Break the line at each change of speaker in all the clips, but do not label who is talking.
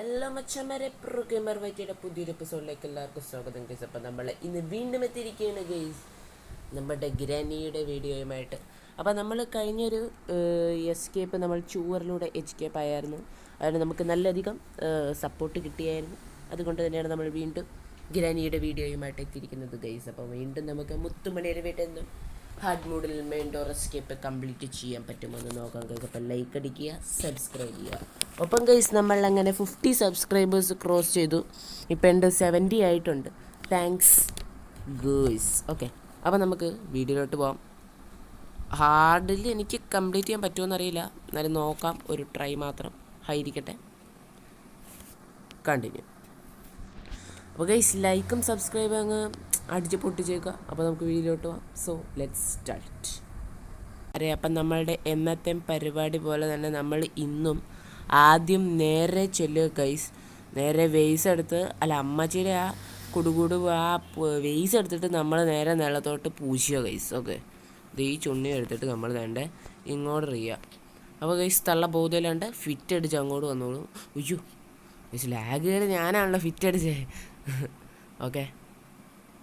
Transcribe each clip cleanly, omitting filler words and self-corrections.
Hello മച്ചന്മാരെ, pro gamer വൈറ്റിയുടെ പുതിയൊരു എപ്പിസോഡിലേക്ക് എല്ലാവർക്കും സ്വാഗതം ഗൈസ്. അപ്പോൾ നമ്മൾ ഇന്ന് വീണ്ടും എത്തിയിരിക്കുകയാണ് ഗൈസ് നമ്മുടെ ഗ്രാനിയുടെ വീഡിയോയുമായിട്ട്. അപ്പോൾ നമ്മൾ കഴിഞ്ഞൊരു എസ്കേപ്പ് നമ്മൾ ചൂവറിലൂടെ എസ്കേപ്പ് ആയിരുന്നു. അതിന് നമുക്ക് നല്ലധികം സപ്പോർട്ട് കിട്ടിയായിരുന്നു. അതുകൊണ്ട് തന്നെയാണ് നമ്മൾ വീണ്ടും ഗ്രാനിയുടെ വീഡിയോയുമായിട്ട് എത്തിയിരിക്കുന്നത് ഗൈസ്. അപ്പോൾ വീണ്ടും നമുക്ക് മുത്തുമണിയുടെ വീട്ടിൽ നിന്നും ഹാർഡ് മോഡിൽ മെയിൻ ഡോർ എസ്കേപ്പ് കംപ്ലീറ്റ് ചെയ്യാൻ പറ്റുമെന്ന് നോക്കാം ഗൈസ്. അപ്പോൾ ലൈക്ക് അടിക്കുക, സബ്സ്ക്രൈബ് ചെയ്യുക. ഒപ്പം ഗൈസ് നമ്മൾ അങ്ങനെ 50 സബ്സ്ക്രൈബേഴ്സ് ക്രോസ് ചെയ്തു. ഇപ്പം എൻ്റെ 70 ആയിട്ടുണ്ട്. Thanks girls. ഓക്കെ, അപ്പോൾ നമുക്ക് വീഡിയോയിലോട്ട് പോകാം. ഹാർഡിൽ എനിക്ക് കംപ്ലീറ്റ് ചെയ്യാൻ പറ്റുമോ അറിയില്ല, എന്നാലും നോക്കാം. ഒരു ട്രൈ മാത്രം. ഹൈരിക്കട്ടെ. കണ്ടിന്യൂ. അപ്പോൾ ഗൈസ് ലൈക്കും സബ്സ്ക്രൈബും അങ്ങ് അടിച്ച് പൊട്ടിച്ചേക്കുക. അപ്പോൾ നമുക്ക് വീഡിയോയിലോട്ട് പോകാം. So let's start. അപ്പം നമ്മളുടെ എന്നത്തെ പരിപാടി പോലെ തന്നെ നമ്മൾ ഇന്നും ആദ്യം നേരെ ചെല്ലുക ഗൈസ്. നേരെ വെയ്സ് എടുത്ത് അമ്മച്ചിയുടെ ആ കുടുകുടു ആ വെയ്സ് എടുത്തിട്ട് നമ്മൾ നേരെ നിലത്തോട്ട് പൂശുക ഗൈസ്. ഓക്കെ, ഇത് ഈ ചുണ്ണി എടുത്തിട്ട് നമ്മൾ വേണ്ട ഇങ്ങോട്ട് എറിയുക. അപ്പോൾ ഗൈസ് തള്ള ബോധമില്ലാണ്ട് ഫിറ്റ് അടിച്ച് അങ്ങോട്ട് വന്നോളൂ. ഉയ്യോ ഗൈസ് ലാഗ് കയറി ഞാനാണല്ലോ ഫിറ്റ് അടിച്ചേ. ഓക്കെ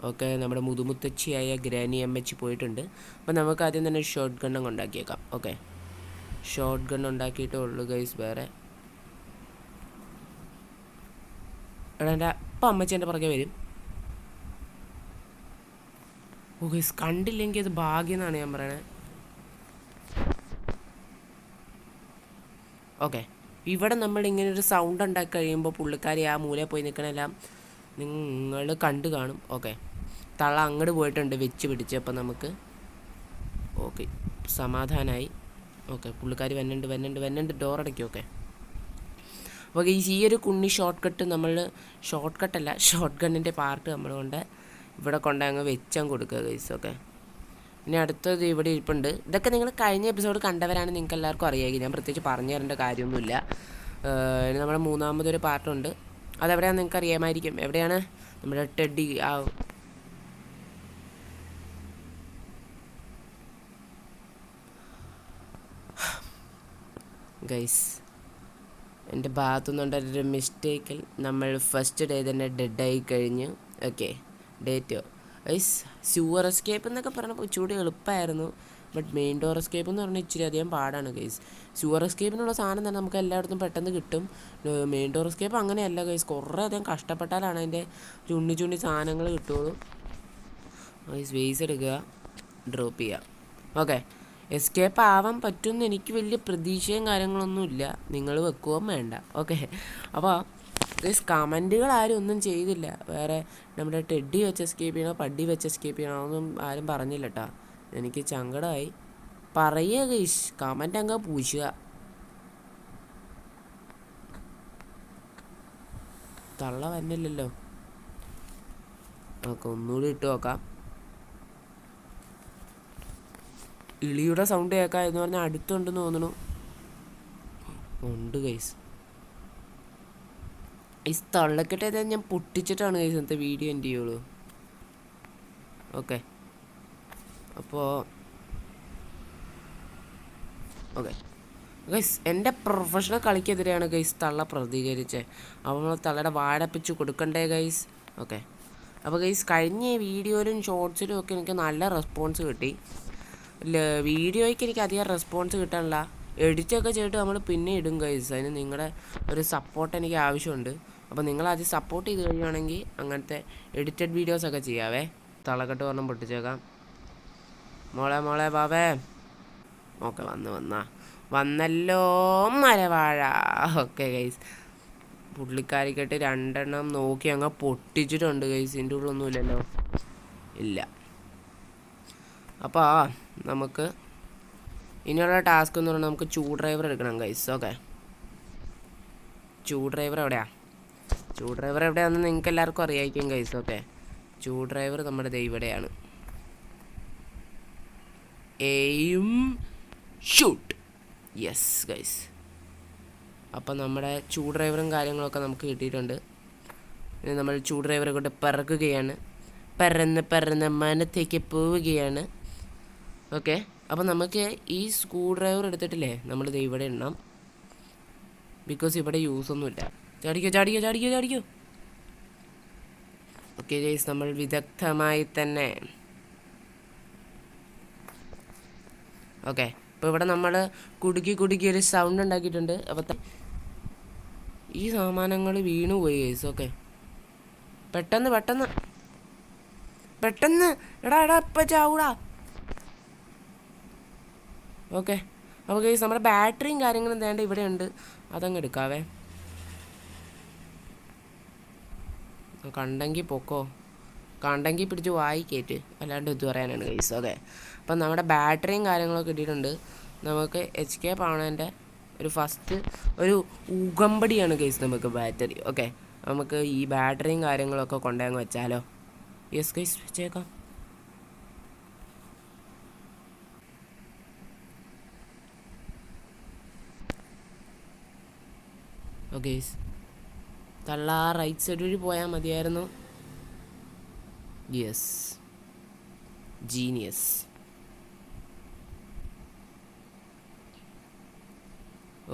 ഓക്കെ, നമ്മുടെ മുതുമുത്തച്ചിയായ ഗ്രാനി അമ്മച്ചി പോയിട്ടുണ്ട്. അപ്പോൾ നമുക്ക് ആദ്യം തന്നെ ഷോർട്ട് ഗണ്ണം ഉണ്ടാക്കിയേക്കാം. ഓക്കെ, ഷോർട്ട് ഗൺ ഉണ്ടാക്കിയിട്ടേ ഉള്ളൂ ഗൈസ്. വേറെ എടാ എൻ്റെ അപ്പം അമ്മച്ചി എൻ്റെ പുറകെ വരും. ഓ ഗൈസ് കണ്ടില്ലെങ്കിൽ അത് ഭാഗ്യം എന്നാണ് ഞാൻ പറയണത്. ഓക്കെ, ഇവിടെ നമ്മൾ ഇങ്ങനെ ഒരു സൗണ്ട് ഉണ്ടാക്കി കഴിയുമ്പോൾ പുള്ളിക്കാരി ആ മൂലയിൽ പോയി നിൽക്കണമെല്ലാം നിങ്ങൾ കണ്ടു കാണും. ഓക്കെ, തള്ള അങ്ങോട്ട് പോയിട്ടുണ്ട് വെച്ച് പിടിച്ച്. അപ്പം നമുക്ക് ഓക്കെ സമാധാനമായി. ഓക്കെ, പുള്ളിക്കാരി വന്നുണ്ട് ഡോർ അടയ്ക്കും. ഓക്കെ, അപ്പോൾ ഈ ഒരു കുണ്ണി ഷോർട്ട് കട്ട് നമ്മൾ ഷോർട്ട് കട്ടല്ല ഷോർട്ട് ഗണ്ണിൻ്റെ പാർട്ട് നമ്മൾ ഇവിടെ കൊണ്ടങ്ങ് വെച്ചങ്ങ് കൊടുക്കുക ഗൈസ്. ഓക്കെ, ഇനി അടുത്തത് ഇവിടെ ഇരിപ്പുണ്ട്. ഇതൊക്കെ നിങ്ങൾ കഴിഞ്ഞ എപ്പിസോഡ് കണ്ടവരാണ്, നിങ്ങൾക്ക് എല്ലാവർക്കും അറിയാമെങ്കിൽ ഞാൻ പ്രത്യേകിച്ച് പറഞ്ഞു തരേണ്ട കാര്യമൊന്നുമില്ല. ഇനി നമ്മുടെ മൂന്നാമതൊരു പാർട്ടുണ്ട്. അതെവിടെയാണെന്ന് നിങ്ങൾക്ക് അറിയാമായിരിക്കും. എവിടെയാണ് നമ്മുടെ ടെഡി ആ ഗൈസ് എൻ്റെ ഭാഗത്തുനിന്നുണ്ടായൊരു മിസ്റ്റേക്കിൽ നമ്മൾ ഫസ്റ്റ് ഡേ തന്നെ ഡെഡായി കഴിഞ്ഞു. ഓക്കെ, ഡേറ്റോ ഗൈസ് സ്യൂവർ എസ്കേപ്പ് എന്നൊക്കെ പറഞ്ഞപ്പോൾ ഇച്ചിരി എളുപ്പമായിരുന്നു. ബട്ട് മെയിൻ ഡോർ എസ്കേപ്പ് എന്ന് പറഞ്ഞാൽ ഇച്ചിരി അധികം പാടാണ് ഗൈസ്. സ്യൂവർ എസ്കേപ്പിനുള്ള സാധനം തന്നെ നമുക്ക് എല്ലായിടത്തും പെട്ടെന്ന് കിട്ടും. മെയിൻ ഡോർ എസ്കേപ്പ് അങ്ങനെയല്ല ഗൈസ്, കുറേ അധികം കഷ്ടപ്പെട്ടാലാണ് അതിൻ്റെ ചുണ്ണി സാധനങ്ങൾ കിട്ടുള്ളൂ. ഗൈസ് വെയ്സ് എടുക്കുക, ഡ്രോപ്പ് ചെയ്യുക. ഓക്കെ, എസ്കേപ്പ് ആവാൻ പറ്റുമെന്ന് എനിക്ക് വലിയ പ്രതീക്ഷയും കാര്യങ്ങളൊന്നുമില്ല. നിങ്ങൾ വെക്കുകയും വേണ്ട. ഓക്കെ, അപ്പോൾ ഗൈസ് കമൻറ്റുകൾ ആരും ഒന്നും ചെയ്തില്ല. വേറെ നമ്മുടെ ടെഡി വെച്ച് എസ്കേപ്പ് ചെയ്യണോ പഡി വെച്ച് എസ്കേപ്പ് ചെയ്യണോ ഒന്നും ആരും പറഞ്ഞില്ല കേട്ടോ. എനിക്ക് സങ്കടമായി. പറയുക ഗൈസ്, കമൻ്റ് അങ്ങ് പൂശുക. തള്ള വന്നില്ലല്ലോ. ഓക്കെ, ഒന്നുകൂടി ഇട്ട് നോക്കാം. ഇളിയുടെ സൗണ്ട് കേൾക്കാം എന്ന് പറഞ്ഞാൽ അടുത്തുണ്ടെന്ന് തോന്നുന്നു. ഉണ്ട് ഗൈസ്. ഈ തള്ളക്കെട്ടേ ഞാൻ പൊട്ടിച്ചിട്ടാണ് ഗൈസ് ഇന്നത്തെ വീഡിയോ എൻ്റെ ചെയ്യുള്ളൂ. ഓക്കെ, അപ്പോൾ ഓക്കെ ഗൈസ് എൻ്റെ പ്രൊഫഷണൽ കളിക്കെതിരെയാണ് ഗൈസ് തള്ള പ്രതികരിച്ചത്. അപ്പോൾ നമ്മൾ തള്ളയുടെ വാഴപ്പിച്ച് കൊടുക്കണ്ടേ ഗൈസ്. ഓക്കെ, അപ്പോൾ ഗൈസ് കഴിഞ്ഞ വീഡിയോയിലും ഷോർട്സിലും ഒക്കെ എനിക്ക് നല്ല റെസ്പോൺസ് കിട്ടി. വീഡിയോയ്ക്ക് എനിക്ക് അധികം റെസ്പോൺസ് കിട്ടാനില്ല. എഡിറ്റൊക്കെ ചെയ്തിട്ട് നമ്മൾ പിന്നെ ഇടും ഗൈസ്. അതിന് നിങ്ങളുടെ ഒരു സപ്പോർട്ട് എനിക്ക് ആവശ്യമുണ്ട്. അപ്പോൾ നിങ്ങളത് സപ്പോർട്ട് ചെയ്ത് കഴിയുവാണെങ്കിൽ അങ്ങനത്തെ എഡിറ്റഡ് വീഡിയോസൊക്കെ ചെയ്യാവേ. തളക്കെട്ട് പറഞ്ഞ് പൊട്ടിച്ചേക്കാം. മോളെ ബാബേ. ഓക്കെ, വന്നല്ലോ മരവാഴ. ഓക്കെ ഗൈസ്, പുള്ളിക്കാരിക്കെട്ട് 2 എണ്ണം നോക്കി അങ്ങ് പൊട്ടിച്ചിട്ടുണ്ട് ഗൈസ്. ഇതിൻ്റെ ഉള്ളൊന്നുമില്ലല്ലോ, ഇല്ല. അപ്പോൾ നമുക്ക് ഇനിയുള്ള ടാസ്ക് എന്ന് പറഞ്ഞാൽ നമുക്ക് ഡ്രൈവർ എടുക്കണം ഗൈസ്. ഓക്കെ, ഡ്രൈവർ എവിടെയാണെന്ന് നിങ്ങൾക്ക് എല്ലാവർക്കും അറിയായിരിക്കും ഗൈസ്. ഓക്കെ, ഡ്രൈവർ നമ്മുടെ ഇവിടെയാണ്. Aim shoot. യെസ് ഗൈസ്, അപ്പം നമ്മുടെ ഡ്രൈവറും കാര്യങ്ങളൊക്കെ നമുക്ക് കിട്ടിയിട്ടുണ്ട്. ഇനി നമ്മൾ ഡ്രൈവറെ കൊണ്ട് പറക്കുകയാണ്. പറന്ന് മനത്തേക്ക് പോവുകയാണ്. ഓക്കെ, അപ്പോൾ നമുക്ക് ഈ സ്ക്രൂ ഡ്രൈവർ എടുത്തിട്ടില്ലേ നമ്മളിത് ഇവിടെ ഇടണം. ബിക്കോസ് ഇവിടെ യൂസൊന്നുമില്ല. ചാടിക്കോ. ഓക്കെ ഗൈസ്, നമ്മൾ വിദഗ്ധമായി തന്നെ. ഓക്കെ, അപ്പോൾ ഇവിടെ നമ്മൾ കുടുക്കി ഒരു സൗണ്ട് ഉണ്ടാക്കിയിട്ടുണ്ട്. അപ്പോൾ ഈ സാമാനങ്ങൾ വീണു പോയി ഗൈസ്. ഓക്കെ, പെട്ടെന്ന് എടാ ഇപ്പം ചാവൂടാ. ഓക്കെ, അപ്പോൾ ഗൈസ് നമ്മുടെ ബാറ്ററിയും കാര്യങ്ങളും വേണ്ട ഇവിടെ ഉണ്ട്, അതങ്ങ് എടുക്കാവേ. കണ്ടെങ്കിൽ പൊക്കോ, കണ്ടെങ്കിൽ പിടിച്ച് വായിക്കേറ്റ്, അല്ലാണ്ട് ഇത് പറയാനാണ് ഗൈസ്. ഓക്കെ, അപ്പം നമ്മുടെ ബാറ്ററിയും കാര്യങ്ങളൊക്കെ ഇട്ടിട്ടുണ്ട്. നമുക്ക് എസ്കേപ്പ് ആവണതിൻ്റെ ഫസ്റ്റ് ഒരു ഉകമ്പടിയാണ് ഗൈസ് നമുക്ക് ബാറ്ററി. ഓക്കെ, നമുക്ക് ഈ ബാറ്ററിയും കാര്യങ്ങളൊക്കെ കൊണ്ടുവന്ന് വെച്ചാലോ? യെസ് ഗൈസ്, വെച്ചേക്കാം. ഓക്കെ, തള്ള റൈറ്റ് സൈഡ് വഴി പോയാൽ മതിയായിരുന്നു. Yes, genius.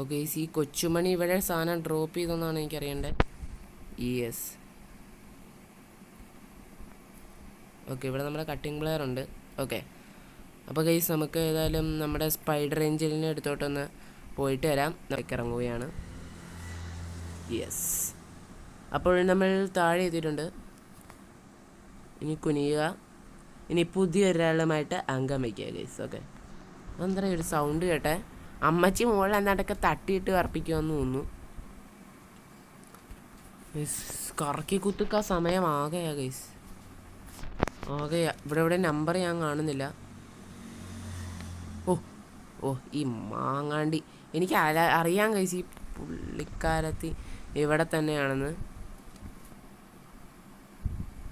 ഓക്കെ, ഈ കൊച്ചുമണി ഇവിടെ സാധനം ഡ്രോപ്പ് ചെയ്തെന്നാണ് എനിക്കറിയേണ്ടത്. യെസ്. ഓക്കെ, ഇവിടെ നമ്മുടെ കട്ടിംഗ് പ്ലെയർ ഉണ്ട്. ഓക്കെ, അപ്പോൾ ഗൈസ് നമുക്ക് ഏതായാലും നമ്മുടെ സ്പൈഡർ എഞ്ചിനെ എടുത്തോട്ടൊന്ന് പോയിട്ട് വരാം. ഇറങ്ങുകയാണ്. യെസ്, അപ്പോൾ നമ്മൾ താഴെ എത്തിയിട്ടുണ്ട്. ഇനി കുനിയുക. ഇനി പുതിയൊരാളുമായിട്ട് അംഗം വയ്ക്കുക ഗൈസ്. ഓക്കെ, അതെന്താ ഒരു സൗണ്ട് കേട്ടെ? അമ്മച്ചി മുകളിൽ എന്നാണ്ടൊക്കെ തട്ടിയിട്ട് കറപ്പിക്കുമെന്ന് തോന്നുന്നു. കറക്കി കുത്തുക്ക സമയം ആകെയാ ഗൈസ്, ആകെയാ. ഇവിടെ നമ്പർ ഞാൻ കാണുന്നില്ല. ഓ ഈ മാങ്ങാണ്ടി, എനിക്ക് അറിയാൻ ഗൈസ് ഈ പുള്ളിക്കാരത്തി ഇവിടെ തന്നെയാണെന്ന്.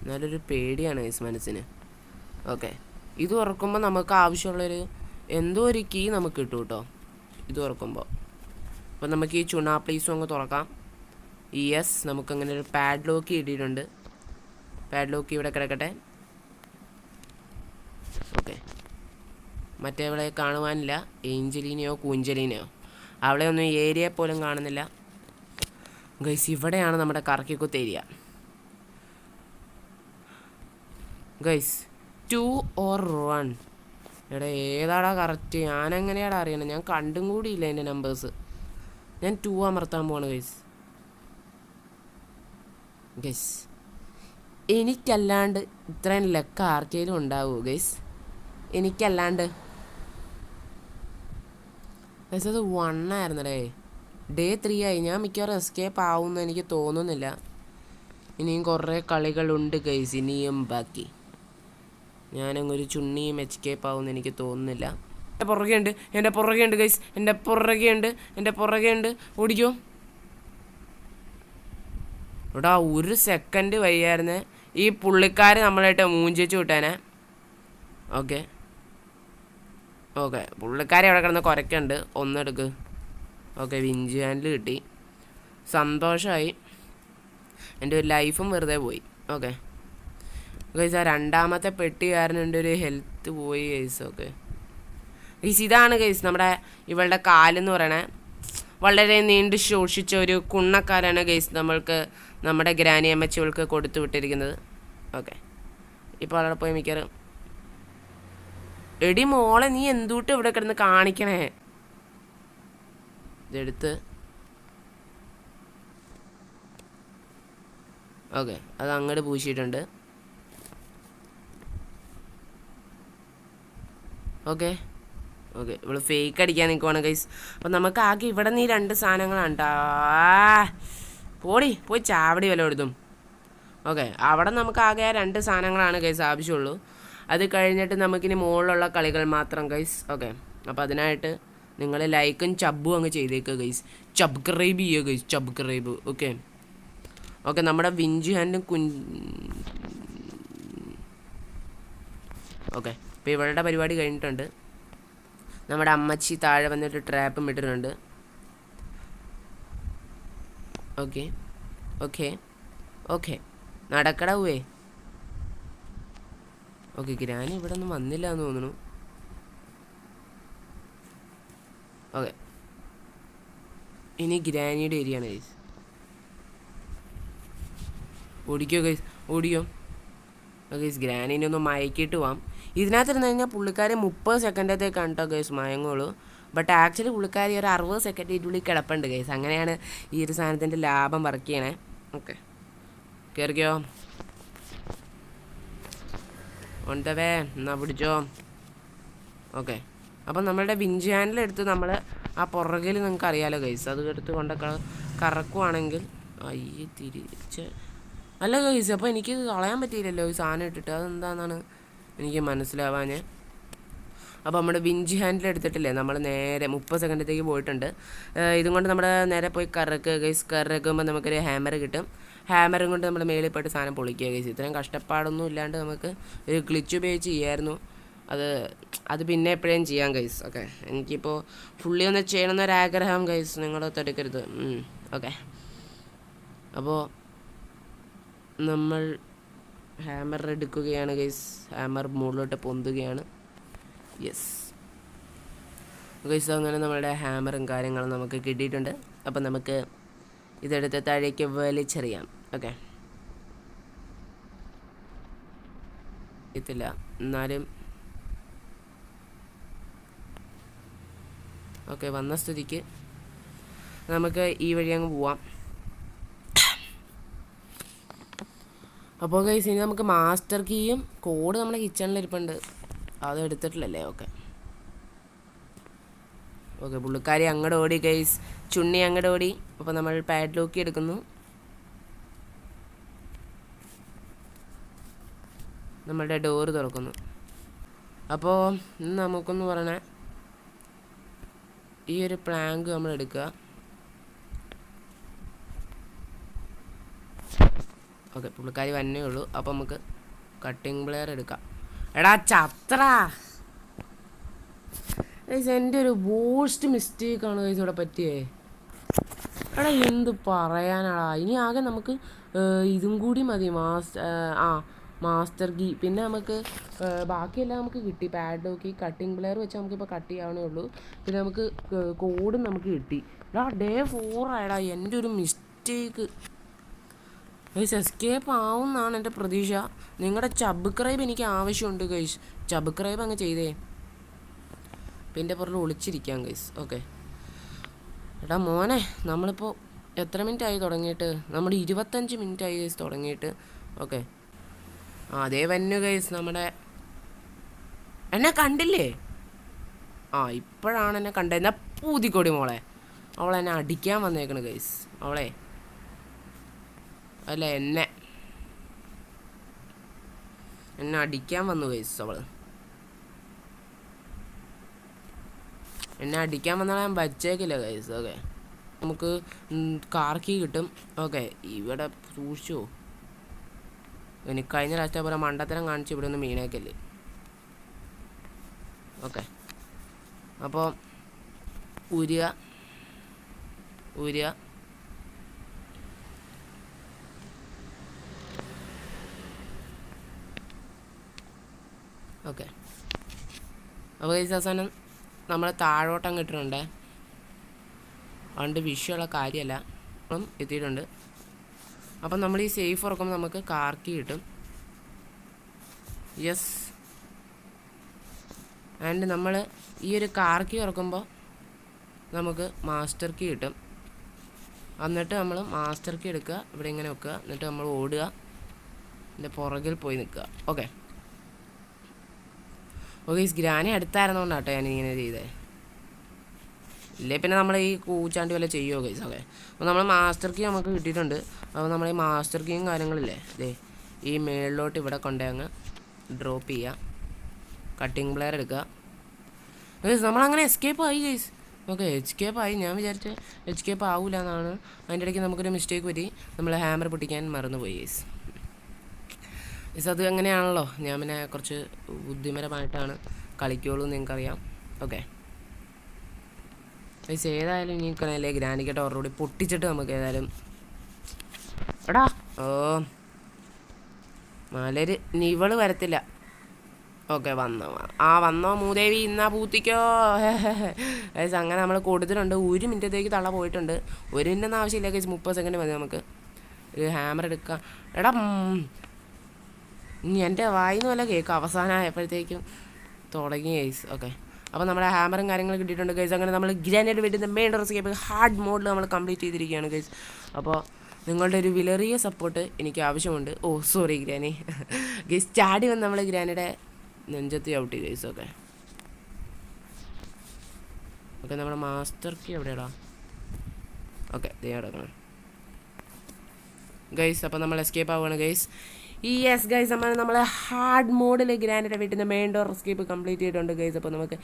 നല്ലൊരു പേടിയാണ് ഗൈസ് മനസ്സിന്. ഓക്കെ, ഇത് തുറക്കുമ്പോൾ നമുക്ക് ആവശ്യമുള്ളൊരു എന്തോ ഒരു കീ നമുക്ക് കിട്ടും കേട്ടോ ഇത് തുറക്കുമ്പോൾ. അപ്പോൾ നമുക്ക് ഈ ചുണാ പ്ലേസും അങ്ങ് തുറക്കാം. യെസ്, നമുക്കങ്ങനെ ഒരു പാഡ് ലോക്ക് കിട്ടിയിട്ടുണ്ട്. പാഡ് ലോക്ക് ഇവിടെ കിടക്കട്ടെ. ഓക്കെ, മറ്റേവളെ കാണുവാനില്ല, ഏഞ്ചലീനയോ കൂഞ്ചലീനയോ. അവളെ ഒന്നും ഏരിയ പോലും കാണുന്നില്ല ഗൈസ്. ഇവിടെയാണ് നമ്മുടെ കറക്കിക്കുത്ത് ഏരിയ ഗൈസ്. 2 or 1. എടാ ഏതാടാ കറക്റ്റ്? ഞാനെങ്ങനെയാടാ അറിയണം? ഞാൻ കണ്ടും കൂടിയില്ല എൻ്റെ നമ്പേഴ്സ്. ഞാൻ 2 അമർത്താൻ പോവാണ് ഗൈസ്. ഗൈസ്, എനിക്കല്ലാണ്ട് ഇത്രയും ലക്ക് ആർക്കെങ്കിലും ഉണ്ടാവുമോ ഗൈസ്? എനിക്കല്ലാണ്ട് ഗൈസ്, അത് 1 ആയിരുന്നല്ലേ. ഡേ 3 ആയി. ഞാൻ മിക്കവാറും എസ്കേപ്പ് ആവുമെന്ന് എനിക്ക് തോന്നുന്നില്ല. ഇനിയും കുറേ കളികളുണ്ട് ഗൈസ്, ഇനിയും ബാക്കി. ഞാനങ്ങൊരു ചുണ്ണിയും എസ്കേപ്പ് ആവുമെന്ന് എനിക്ക് തോന്നുന്നില്ല. എൻ്റെ പുറകെ ഉണ്ട് ഗൈസ്, എൻ്റെ പുറകെ ഉണ്ട്. ഓടിക്കോ. എടാ ഒരു സെക്കൻഡ് വയ്യായിരുന്നേ ഈ പുള്ളിക്കാർ നമ്മളായിട്ട് മൂഞ്ചിച്ച് വിട്ടേനെ. ഓക്കെ, പുള്ളിക്കാരെ അവിടെ കിടന്ന് കുരയ്ക്കുന്നുണ്ട്. ഒന്നെടുക്ക്. ഓക്കെ, വിഞ്ച് ഹാൻഡിൽ കിട്ടി, സന്തോഷമായി. എൻ്റെ ഒരു ലൈഫും വെറുതെ പോയി. ഓക്കെ ഗൈസ്, ആ രണ്ടാമത്തെ പെട്ടി കാരണം എൻ്റെ ഒരു ഹെൽത്ത് പോയി ഗൈസ്. ഓക്കെ ഗൈസ്, ഇതാണ് ഗൈസ് നമ്മുടെ ഇവളുടെ കാലെന്ന് പറയണേ. വളരെ നീണ്ട് ശോഷിച്ച ഒരു കുണ്ണക്കാലാണ് ഗൈസ് നമ്മൾക്ക് നമ്മുടെ ഗ്രാനി അമ്മച്ചികൾക്ക് കൊടുത്തു വിട്ടിരിക്കുന്നത്. ഓക്കെ, ഇപ്പോൾ അവിടെ പോയി മിക്കവാറും. എടി മോളെ, നീ എന്തുട്ട് ഇവിടെ കിടന്ന് കാണിക്കണേ? ഇതെടുത്ത്. ഓക്കെ, അത് അങ്ങോട്ട് പൂശിയിട്ടുണ്ട്. ഓക്കെ, ഇവള് ഫേക്ക് അടിക്കാൻ നിൽക്കുവാണ് ഗൈസ്. അപ്പം നമുക്ക് ആകെ ഇവിടെ നിന്ന് ഈ 2 സാധനങ്ങളാണ് ട്ടാ. പോയി ചാവടി വില കൊടുത്തും. ഓക്കെ, അവിടെ നമുക്ക് ആകെ 2 സാധനങ്ങളാണ് ഗൈസ് ആവശ്യമുള്ളൂ. അത് കഴിഞ്ഞിട്ട് നമുക്കിനി മുകളിലുള്ള കളികൾ മാത്രം ഗൈസ്. ഓക്കെ, അപ്പോൾ അതിനായിട്ട് നിങ്ങൾ ലൈക്കും ചബ്ബും അങ്ങ് ചെയ്തേക്കുക ഗൈസ്. സബ്സ്ക്രൈബ് ചെയ്യുക ഗൈസ്, സബ്സ്ക്രൈബ്. ഓക്കെ, നമ്മുടെ വിഞ്ച് ഹാൻഡും ഓക്കെ, ഇപ്പോൾ ഇവളുടെ പരിപാടി കഴിഞ്ഞിട്ടുണ്ട്. നമ്മുടെ അമ്മച്ചി താഴെ വന്നിട്ട് ട്രാപ്പും ഇട്ടിട്ടുണ്ട്. ഓക്കെ നടക്കടവേ. ഓക്കെ, ഗ്രാനി ഇവിടെ ഒന്നും വന്നില്ല എന്ന് തോന്നുന്നു. ഓക്കെ, ഇനി ഗ്രാനിയുടെ ഏരിയ ആണ് ഗൈസ്. ഓടിക്കോ ഗൈസ്, ഓടിക്കോ ഗൈസ്. ഗ്രാനീനെ ഒന്ന് മയക്കിയിട്ട് പോവാം. ഇതിനകത്തിരുന്ന് കഴിഞ്ഞാൽ പുള്ളിക്കാരി 30 സെക്കൻഡത്തേക്കാണ് കേട്ടോ ഗൈസ് മയങ്ങുള്ളൂ. ബട്ട് ആക്ച്വലി പുള്ളിക്കാരി ഒരു 60 സെക്കൻഡിൻ്റെ ഉള്ളിൽ കിടപ്പുണ്ട് ഗൈസ്. അങ്ങനെയാണ് ഈ ഒരു സാധനത്തിൻ്റെ ലാഭം വർക്ക് ചെയ്യണേ. ഓക്കെ, കയറിക്കോ. ഉണ്ടവേ എന്നാ പിടിച്ചോ. ഓക്കെ, അപ്പം നമ്മളുടെ വിഞ്ച് ഹാൻഡിലെടുത്ത് നമ്മൾ ആ പുറകിൽ നിങ്ങൾക്ക് അറിയാമല്ലോ ഗൈസ്, അത് എടുത്ത് കൊണ്ടൊക്കെ കറക്കുവാണെങ്കിൽ അയ്യ തിരിച്ച് അല്ല ഗൈസ്. അപ്പോൾ എനിക്ക് കളയാൻ പറ്റിയില്ലല്ലോ ഈ സാധനം ഇട്ടിട്ട്, അതെന്താണെന്നാണ് എനിക്ക് മനസ്സിലാവാൻ. അപ്പോൾ നമ്മുടെ വിഞ്ച് ഹാൻഡിൽ എടുത്തിട്ടില്ലേ നമ്മൾ നേരെ 30 സെക്കൻഡത്തേക്ക് പോയിട്ടുണ്ട്. ഇതും കൊണ്ട് നമ്മൾ നേരെ പോയി കറക്കുക ഗൈസ്. കറക്കുമ്പോൾ നമുക്കൊരു ഹാമർ കിട്ടും. ഹാമറും കൊണ്ട് നമ്മൾ മേളിൽ പോയിട്ട് സാധനം പൊളിക്കുക ഗൈസ്. ഇത്രയും കഷ്ടപ്പാടൊന്നും ഇല്ലാണ്ട് നമുക്ക് ഒരു ഗ്ലിച്ച് ഉപയോഗിച്ച് ചെയ്യായിരുന്നു. അത് പിന്നെ എപ്പോഴും ചെയ്യാം ഗൈസ്. ഓക്കെ, എനിക്കിപ്പോൾ ഫുള്ളി ഒന്ന് ചെയ്യണമെന്നൊരാഗ്രഹം ഗൈസ്, നിങ്ങളൊത്ത് എടുക്കരുത്. ഓക്കെ, അപ്പോൾ നമ്മൾ ഹാമർ എടുക്കുകയാണ് ഗൈസ്. ഹാമർ മുകളിലോട്ട് പൊന്തുകയാണ്. യെസ് ഗൈസ്, അങ്ങനെ നമ്മളുടെ ഹാമറും കാര്യങ്ങളും നമുക്ക് കിട്ടിയിട്ടുണ്ട്. അപ്പം നമുക്ക് ഇതെടുത്ത് താഴേക്ക് വലിച്ചെറിയാം. ഓക്കെ, എത്തില്ല എന്നാലും ഓക്കെ. വന്ന സ്ഥിതിക്ക് നമുക്ക് ഈ വഴി അങ്ങ് പോവാം. അപ്പോൾ ഗൈസ്, ഇനി നമുക്ക് മാസ്റ്റർ കീയും കോഡ് നമ്മുടെ കിച്ചണിലിരിപ്പുണ്ട്, അത് എടുത്തിട്ടില്ലല്ലേ. ഓക്കെ ഓക്കെ, പുള്ളിക്കാരി അങ്ങോട്ട് ഓടി ഗൈസ്, ചുണ്ണി അങ്ങോട്ട് ഓടി. അപ്പോൾ നമ്മൾ പാഡ് ലോക്കി എടുക്കുന്നു. നമ്മളുടെ ഡോറ് തുറക്കുന്നു. അപ്പോൾ നമുക്കൊന്ന് പറഞ്ഞാൽ ഈ ഒരു പ്ലാങ്ക് നമ്മൾ എടുക്കുക. ഓക്കെ, പുള്ളിക്കാരി വന്നേ ഉള്ളൂ. അപ്പോൾ നമുക്ക് കട്ടിംഗ് പ്ലെയർ എടുക്കാം. എടാ ചത്ര ഗൈസ്, എൻ്റെ ഒരു വേർസ്റ്റ് മിസ്റ്റേക്കാണ് ഗൈസ് ഇവിടെ പറ്റിയേ. എടാ എന്ത് പറയാനാടാ, ഇനി ആകെ നമുക്ക് ഇതും കൂടി മതി. മാസ്റ്റർ കീ, പിന്നെ നമുക്ക് ബാക്കിയെല്ലാം നമുക്ക് കിട്ടി. പാഡ് നോക്കി കട്ടിംഗ് പ്ലെയർ വെച്ച് നമുക്കിപ്പോൾ കട്ട് ചെയ്യാവണേ ഉള്ളൂ. പിന്നെ നമുക്ക് കോഡും നമുക്ക് കിട്ടി. എടാ ഡേ 4 ആയടാ, എൻ്റെ ഒരു മിസ്റ്റേക്ക് ഗൈസ്. എസ്കേപ്പ് ആവും എന്നാണ് എൻ്റെ പ്രതീക്ഷ. നിങ്ങളുടെ സബ്സ്ക്രൈബ് എനിക്ക് ആവശ്യമുണ്ട് ഗൈസ്, സബ്സ്ക്രൈബ് അങ്ങ് ചെയ്തേ. പിന്നെ പുറത്ത് ഒളിച്ചിരിക്കാം ഗൈസ്. ഓക്കെ, എടാ മോനെ, നമ്മളിപ്പോൾ എത്ര മിനിറ്റ് ആയി തുടങ്ങിയിട്ട്? നമ്മൾ 25 മിനിറ്റ് ആയി ഗൈസ് തുടങ്ങിയിട്ട്. ഓക്കെ, അതേ വന്നു ഗൈസ്. നമ്മുടെ എന്നെ കണ്ടില്ലേ? ഇപ്പോഴാണ് എന്നെ കണ്ടത്. എന്നാ പൂതിക്കൊടി മോളെ, അവളെന്നെ അടിക്കാൻ വന്നേക്കണ് ഗൈസ്. അവളെ അല്ല എന്നെ അടിക്കാൻ വന്നു ഗൈസ്. എന്നെ അടിക്കാൻ വന്നാൽ ഞാൻ വച്ചേക്കില്ല ഗൈസ്. ഓക്കെ, നമുക്ക് കാർ കീ കിട്ടും. ഓക്കെ, ഇവിടെ സൂക്ഷിച്ചോ, എനിക്ക് കഴിഞ്ഞ ലാസ്റ്റ് പോലെ മണ്ടത്തരം കാണിച്ച് ഇവിടെ ഒന്ന് മീനേക്കല്ലേ. ഓക്കെ, അപ്പോൾ ഊരുക. ഓക്കെ, അപ്പോൾ ഈ അവസാനം നമ്മൾ താഴോട്ടം കിട്ടുന്നുണ്ട്. അതുകൊണ്ട് വിഷയമുള്ള കാര്യമല്ല, എത്തിയിട്ടുണ്ട്. അപ്പം നമ്മൾ ഈ സേഫ് തുറക്കുമ്പോൾ നമുക്ക് കാർ കീ കിട്ടും. യെസ്, ആൻഡ് നമ്മൾ ഈ ഒരു കാർ കീ തുറക്കുമ്പോൾ നമുക്ക് മാസ്റ്റർ കീ കിട്ടും. എന്നിട്ട് നമ്മൾ മാസ്റ്റർ കീ എടുക്കുക, ഇവിടെ ഇങ്ങനെ വെക്കുക, എന്നിട്ട് നമ്മൾ ഓടുക, എൻ്റെ പുറകിൽ പോയി നിൽക്കുക. ഓക്കെ ഈ ഗ്രാനി അടുത്തായിരുന്നോണ്ട് കേട്ടോ ഞാനിങ്ങനെ ചെയ്തേ. ഇല്ലേ പിന്നെ നമ്മൾ ഈ കൂച്ചാണ്ടി വല്ല ചെയ്യുമോ ഗൈസ്. ഓക്കെ, അപ്പോൾ നമ്മൾ മാസ്റ്റർ കീ നമുക്ക് കിട്ടിയിട്ടുണ്ട്. അപ്പോൾ നമ്മൾ ഈ മാസ്റ്റർ കീയും കാര്യങ്ങളില്ലേ, ഇതേ ഈ മേളിലോട്ട് ഇവിടെ കൊണ്ടേ അങ്ങ് ഡ്രോപ്പ് ചെയ്യുക. കട്ടിംഗ് പ്ലെയർ എടുക്കുക ഗൈസ്. നമ്മളങ്ങനെ എസ്കേപ്പ് ആയി ഗൈസ്. ഓക്കെ, എസ്കേപ്പ് ആയി. ഞാൻ വിചാരിച്ച് എസ്കേപ്പ് ആവില്ല എന്നാണ്. അതിൻ്റെ ഇടയ്ക്ക് നമുക്കൊരു മിസ്റ്റേക്ക് പറ്റി, നമ്മൾ ഹാമർ പൊട്ടിക്കാൻ മറന്നുപോയി ഗൈസ്. അത് അങ്ങനെയാണല്ലോ, ഞാൻ പിന്നെ കുറച്ച് ബുദ്ധിപരമായിട്ടാണ് കളിക്കുള്ളൂ എന്ന് നിങ്ങൾക്കറിയാം. ഓക്കെ ഗൈസ്, ഏതായാലും ഇനിക്കണല്ലേ ഗ്രാനിക്കട്ടെ ഓൾറെഡി പൊട്ടിച്ചിട്ട് നമുക്ക് ഏതായാലും എടാ മലര് ഇവള് വരത്തില്ല. ഓക്കെ, വന്നോ മൂദേവി, ഇന്നാ പൂത്തിക്കോ ഗൈസ്. അങ്ങനെ നമ്മൾ കൊടുത്തിട്ടുണ്ട്. 1 മിനിറ്റത്തേക്ക് തള്ള പോയിട്ടുണ്ട്. 1 മിനിറ്റൊന്നും ആവശ്യമില്ല ഗൈസ്, 30 സെക്കൻഡ് മതി നമുക്ക്. ഒരു ഹാമർ എടുക്കാം. എടാ ഇനി എൻ്റെ വായിന്ന് വല്ല കേൾക്കും അവസാനമായപ്പോഴത്തേക്കും തുടങ്ങി ഗൈസ്. ഓക്കെ, അപ്പോൾ നമ്മുടെ ഹാമറും കാര്യങ്ങളും കിട്ടിയിട്ടുണ്ട് ഗൈസ്. അങ്ങനെ നമ്മൾ ഗ്രാനൈഡ് വെട്ടുന്ന മെയിൻ എസ്കേപ്പ് ഹാർഡ് മോഡിൽ നമ്മൾ കംപ്ലീറ്റ് ചെയ്തിരിക്കുകയാണ് ഗൈസ്. അപ്പോൾ നിങ്ങളുടെ ഒരു വിലറിയ സപ്പോർട്ട് എനിക്ക് ആവശ്യമുണ്ട്. ഓ സോറി ഗ്രാനി ഗൈസ്, ചാടി വന്ന് നമ്മൾ ഗ്രാനിയുടെ നെഞ്ചത്ത് ചവിട്ടി ഗൈസ്. ഓക്കെ ഓക്കെ, നമ്മുടെ മാസ്റ്റർ കീ എവിടെയാടാ? ഓക്കെ കിടക്കണം ഗൈസ്. അപ്പോൾ നമ്മൾ എസ്കേപ്പ് ആവുകയാണ് ഗൈസ്. യെസ് ഗൈസ്, നമ്മൾ ഹാർഡ് മോഡിൽ ഗ്രാനൈഡ് വീട്ടിൽ മെയിൻ ഡോർ എസ്കേപ്പ് കംപ്ലീറ്റ് ചെയ്തിട്ടുണ്ട് ഗൈസ്. അപ്പോൾ നമുക്ക്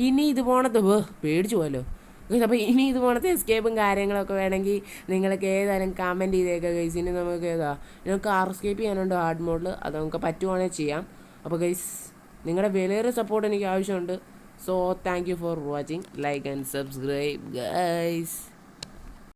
ഇനി ഇത് പോണത്തെ പേടിച്ചു പോയല്ലോ ഗൈസ്. അപ്പോൾ ഇനി ഇത് പോണത്തെ എസ്കേപ്പും കാര്യങ്ങളൊക്കെ വേണമെങ്കിൽ നിങ്ങൾക്ക് ഏതായാലും കമൻറ്റ് ചെയ്തേക്കാം ഗൈസ്. ഇനി നമുക്ക് നിങ്ങൾക്ക് എസ്കേപ്പ് ചെയ്യാനുണ്ട് ഹാർഡ് മോഡിൽ, അത് നമുക്ക് പറ്റുവാണെങ്കിൽ ചെയ്യാം. അപ്പോൾ ഗൈസ്, നിങ്ങളുടെ വിലയേറിയ സപ്പോർട്ട് എനിക്ക് ആവശ്യമുണ്ട്. So thank you for watching. Like and subscribe guys.